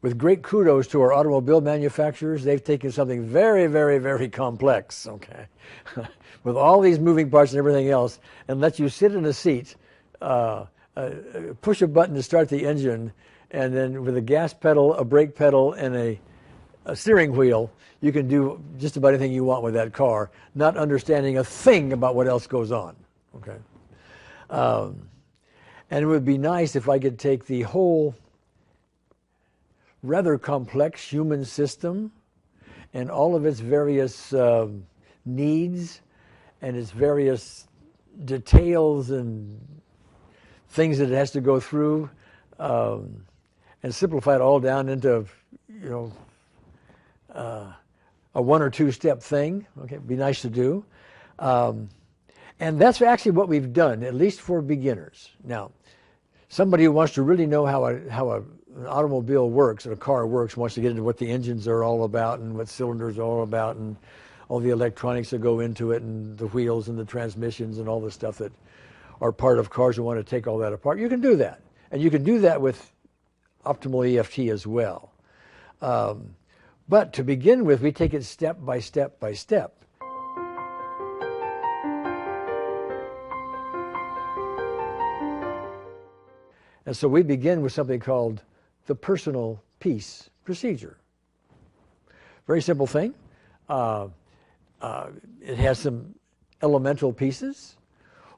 with great kudos to our automobile manufacturers, they've taken something very, very, very complex, okay, with all these moving parts and everything else, and let you sit in a seat, push a button to start the engine, and then with a gas pedal, a brake pedal, and a steering wheel, you can do just about anything you want with that car, not understanding a thing about what else goes on, okay? And it would be nice if I could take the whole rather complex human system and all of its various needs and its various details and things that it has to go through, and simplify it all down into, you know, a 1 or 2 step thing. Okay, it'd be nice to do. And that's actually what we've done, at least for beginners. Now, somebody who wants to really know how an automobile works and a car works, wants to get into what the engines are all about and what cylinders are all about and all the electronics that go into it and the wheels and the transmissions and all the stuff that are part of cars, who want to take all that apart. You can do that. And you can do that with Optimal EFT as well. But to begin with, we take it step by step by step. And so we begin with something called the personal peace procedure. Very simple thing. It has some elemental pieces.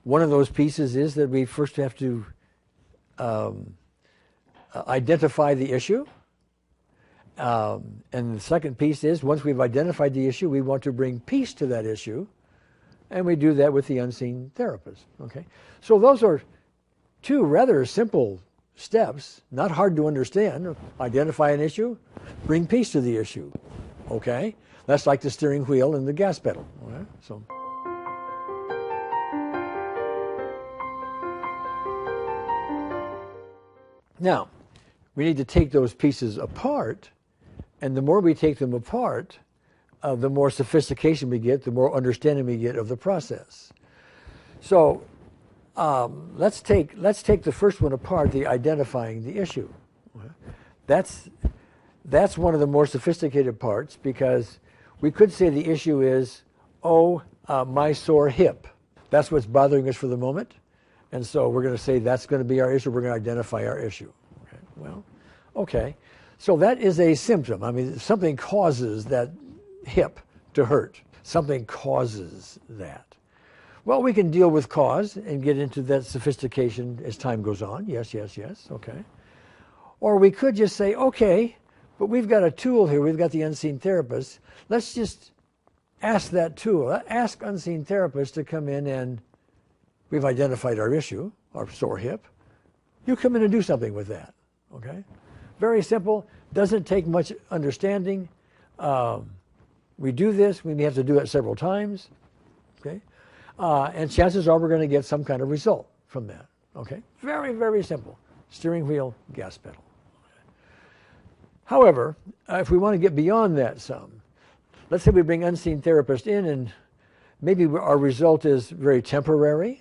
One of those pieces is that we first have to identify the issue. And the second piece is, once we've identified the issue, we want to bring peace to that issue. And we do that with the unseen therapist. Okay? So those are 2 rather simple steps, not hard to understand. Identify an issue, bring peace to the issue. Okay? That's like the steering wheel and the gas pedal. Okay? So. Now, we need to take those pieces apart, and the more we take them apart, the more sophistication we get, the more understanding we get of the process. So let's take the first one apart, the identifying the issue. That's one of the more sophisticated parts, because we could say the issue is, my sore hip. That's what's bothering us for the moment. And so we're going to say that's going to be our issue. We're going to identify our issue. Okay. Well, okay. So that is a symptom. I mean, something causes that hip to hurt. Something causes that. Well, we can deal with cause and get into that sophistication as time goes on. Yes, yes, yes. Okay. Or we could just say, okay, but we've got a tool here. We've got the unseen therapist. Let's just ask that tool. Ask unseen therapist to come in, and we've identified our issue, our sore hip. You come in and do something with that. Okay? Very simple. Doesn't take much understanding. We do this. We may have to do it several times. Okay? And chances are we're going to get some kind of result from that. Okay? Very, very simple. Steering wheel, gas pedal. However, if we want to get beyond that some, let's say we bring unseen therapist in, and maybe our result is very temporary.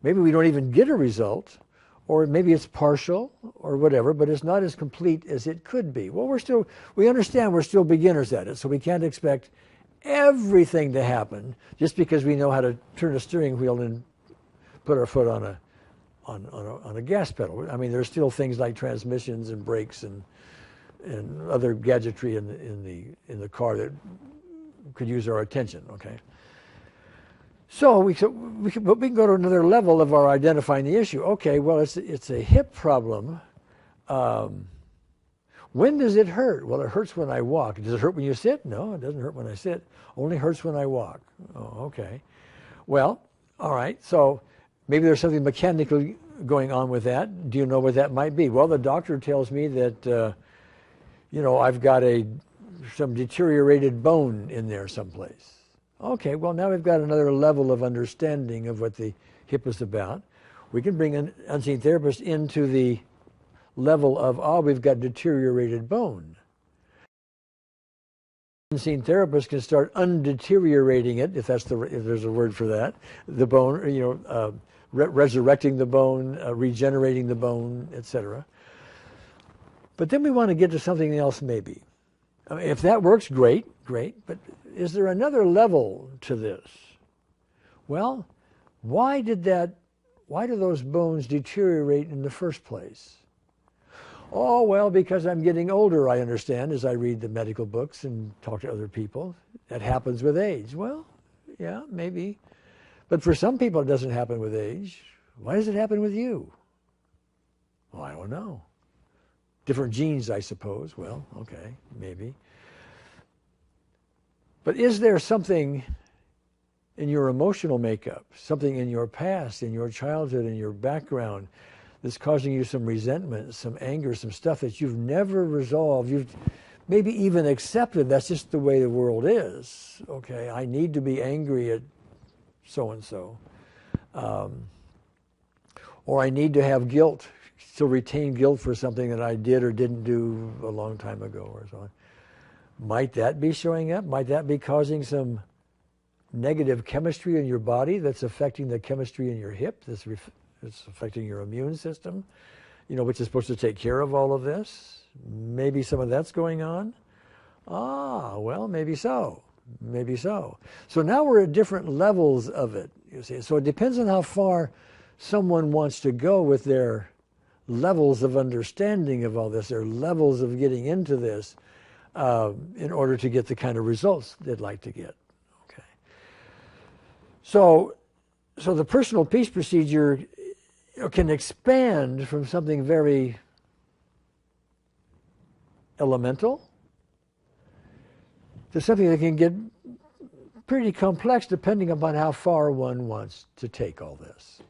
Maybe we don't even get a result, or maybe it's partial or whatever, but it's not as complete as it could be. Well, we understand we're still beginners at it, so we can't expect everything to happen just because we know how to turn a steering wheel and put our foot on a gas pedal. I mean, there's still things like transmissions and brakes and other gadgetry in the car that could use our attention. Okay. So we can go to another level of our identifying the issue. Okay, well, it's a hip problem. When does it hurt? Well, it hurts when I walk. Does it hurt when you sit? No, it doesn't hurt when I sit. Only hurts when I walk. Oh, okay. Well, all right. So maybe there's something mechanically going on with that. Do you know what that might be? Well, the doctor tells me that, I've got some deteriorated bone in there someplace. Okay, well, now we've got another level of understanding of what the hip is about. We can bring an unseen therapist into the level of, we've got deteriorated bone. Unseen therapist can start undeteriorating it, if there's a word for that, the bone, resurrecting the bone, regenerating the bone, etc. But then we want to get to something else maybe. I mean, if that works, great, but is there another level to this? Well, why do those bones deteriorate in the first place? Oh, well, because I'm getting older, I understand, as I read the medical books and talk to other people. That happens with age. Well, yeah, maybe. But for some people, it doesn't happen with age. Why does it happen with you? Well, I don't know. Different genes, I suppose. Well, okay, maybe. But is there something in your emotional makeup, something in your past, in your childhood, in your background, that's causing you some resentment, some anger, some stuff that you've never resolved, you've maybe even accepted that's just the way the world is. Okay, I need to be angry at so-and-so. Or I need to have guilt, to retain guilt for something that I did or didn't do a long time ago or so on. Might that be showing up? Might that be causing some negative chemistry in your body that's affecting the chemistry in your hip, that's affecting your immune system, which is supposed to take care of all of this? Maybe some of that's going on? Well, maybe so. Maybe so. So now we're at different levels of it, you see. So it depends on how far someone wants to go with their levels of understanding of all this, their levels of getting into this, in order to get the kind of results they'd like to get. Okay. So the personal peace procedure can expand from something very elemental to something that can get pretty complex depending upon how far one wants to take all this.